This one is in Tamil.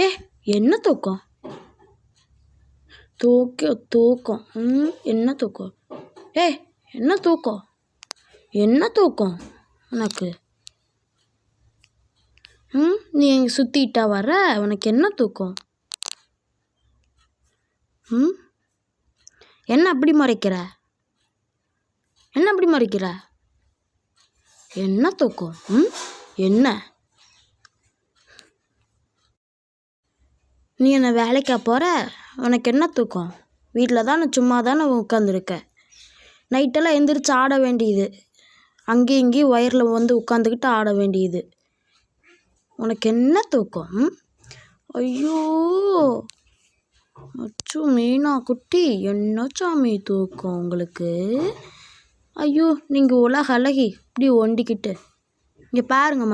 ஏ என்ன தூக்கம்? தூக்கம். என்ன தூக்கம்? என்ன தூக்கம்? என்ன தூக்கம் உனக்கு? நீ எங்கே சுற்றிட்டா வர? உனக்கு என்ன தூக்கம்? என்ன அப்படி மறைக்கிற? என்ன தூக்கம்? என்ன? நீ என்ன வேலைக்கா போகிற? உனக்கு என்ன தூக்கம்? வீட்டில் தானே சும்மா தானே உட்காந்துருக்க. நைட்டெல்லாம் எந்திரிச்சு ஆட வேண்டியது. அங்கேயும் இங்கேயும் ஒயரில் வந்து உட்காந்துக்கிட்டு ஆட வேண்டியது. உனக்கு என்ன தூக்கம்? ஐயோ அச்சோ மீனா குட்டி, என்ன சாமி தூக்கம் உங்களுக்கு? ஐயோ நீங்கள் உலக அழகி இப்படி ஒண்டிக்கிட்டு இங்கே பாருங்க